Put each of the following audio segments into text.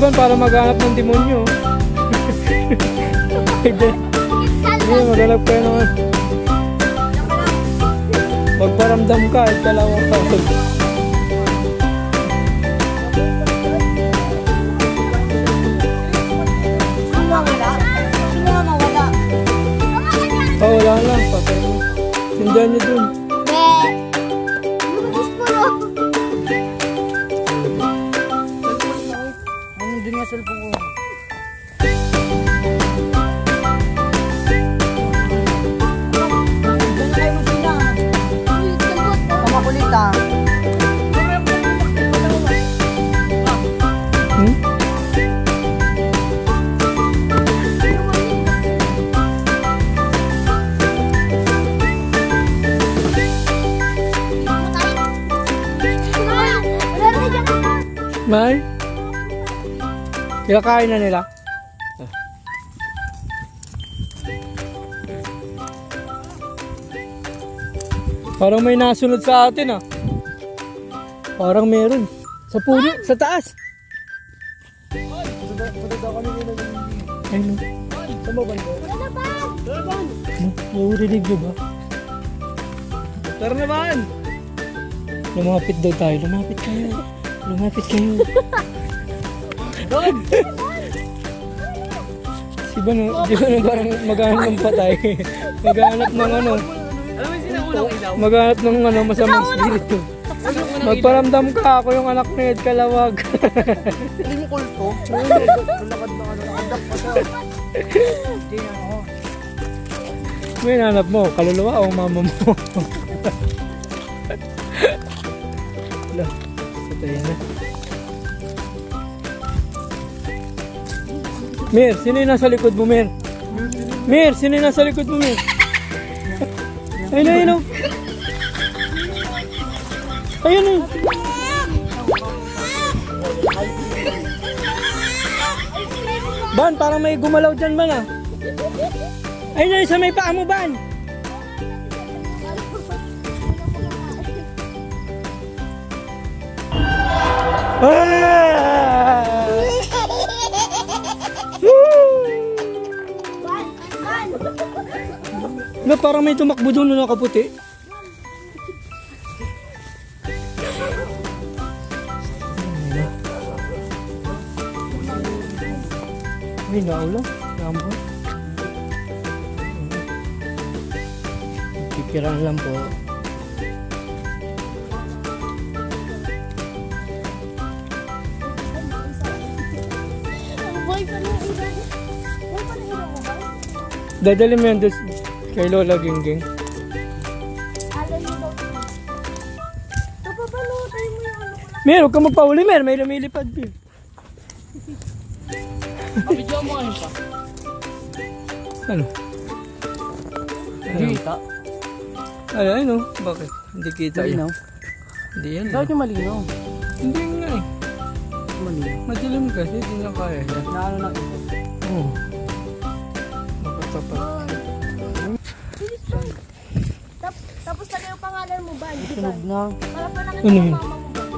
Ban, para maghanap ng demonyo. Hindi, maghanap kayo naman. Magparamdam ka at kalawang ka. Oh, wala lang. Patay mo. Sindihan niyo dun. Nandun nga cellphone ko. Kamakulit ah. May? Kinakain na nila? Parang may nasunod sa atin ah. Parang meron. Sa puno, sa taas. Ayun. Saan ba banda? Nahurinig nyo ba? Tara na ba? Lumapit daw tayo. Lumapit kayo. Lumapit kayo. Si ba no? Di ba no parang maghanap ng patay? Maghanap ng ano? Maghanap ng ano masamang spirito. Magparamdam ka, ako yung anak ni Ed Kalawag. Hindi mo kulto. Lulakad na nakadak pa siya. Hindi na ako. May nanap mo, kaluluwa o mama mo? Wala, patayin na. Mir, sino yung nasa likod mo, Mir? Mir, sino yung nasa likod mo, Mir? Ayun na, ayun na. Ayun na. Ban, parang may gumalaw dyan, Ban ah. Ayun na, isa may paa mo, Ban. Na parang may tumakbo doon na nakaputi. Ay, naulan. Lambot. Pikiran lang po. Dadali mo yan doon kay Lola Gingging. Mer, huwag ka magpauli, Mer. May lumilipad din. Video mo ngayon pa. Ano? Hindi kita. Ano? Bakit? Hindi kita Malinaw? Hindi yan. Bakit yung malinaw? Hindi nga eh. Malinaw. Madilim kasi, hindi na kaya. Naano na ito? Oo. Makatapat. Tapos lagay yung pangalan mo, Ban. Sunog na. Para pa nakita Ano yung yun? mama mo, Ban.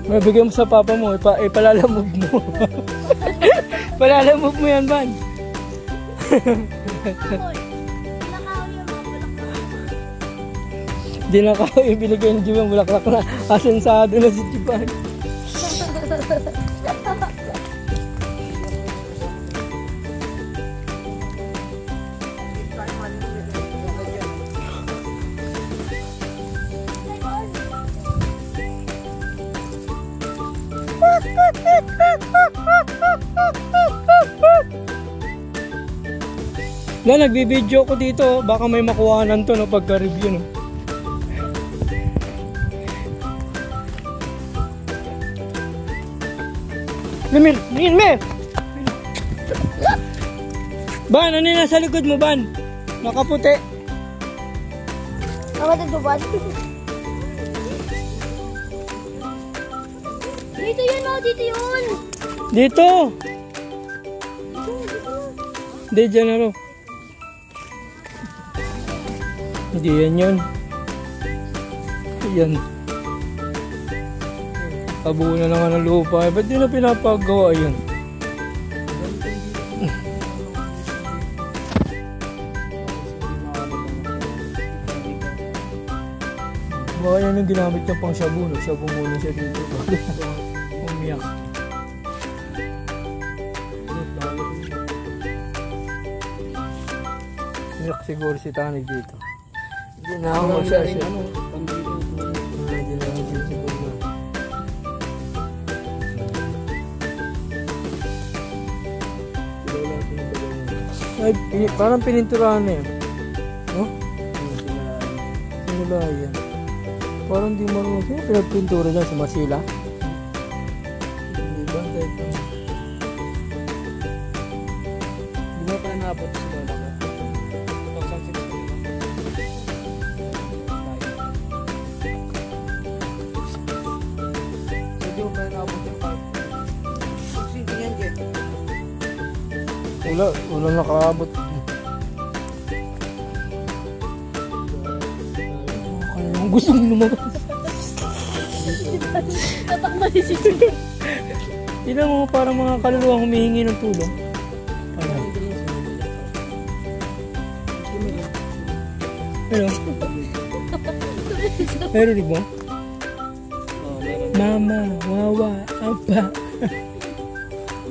May bigyan mo sa papa mo, ipalalamog mo. Palalamog mo yan, Ban. Di na kao ibinigay ng Jiban, bulaklak na. Asensado na si Jiban. Na nagbibideo ko dito, baka may makuhanan to no pagka-review no. Mir! Ban, ano yung nasa likod mo, Ban? Nakaputi. Ang ito, Ban. Dito yun, oh, dito yun. Dito! Hindi, dyan ano. Hindi yan yun. Yan. Tabuo na naman ng lupa. Eh, ba't di na pinapagawa yun? Baka yan yung ginamit niya pang shabu, no? Shabu muna siya dito. Umiyak. Umiyak siguro si Tanig dito. Hindi na ako masyasya. Hindi na ako siguro. Ay, parang pininturahan na yun. No? Simula yan. Parang di marunong siya. Pinagpintura niya si Masila. Hindi ba? Di ba pa naabot sa lola ko? 2006 Hindi mo pa naabot yung part. Sige yan, Jeff. Wala nakaabot. Kaya gusto mo lumabas. Tatakman si Chichi. Tignan mo parang mga kaluluwang humihingi ng tulong. Ano? Ano? Meron mo? Mama, wawa, apa.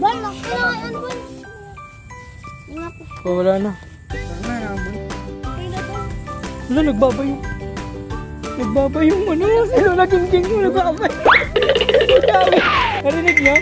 Bal, kailangan ano ba? Ingat po. Oh, wala na. Kaya na to. Wala, nagbabay. Nagbabay yung ano. Sino naging mo, nagbabay. Narinig niya?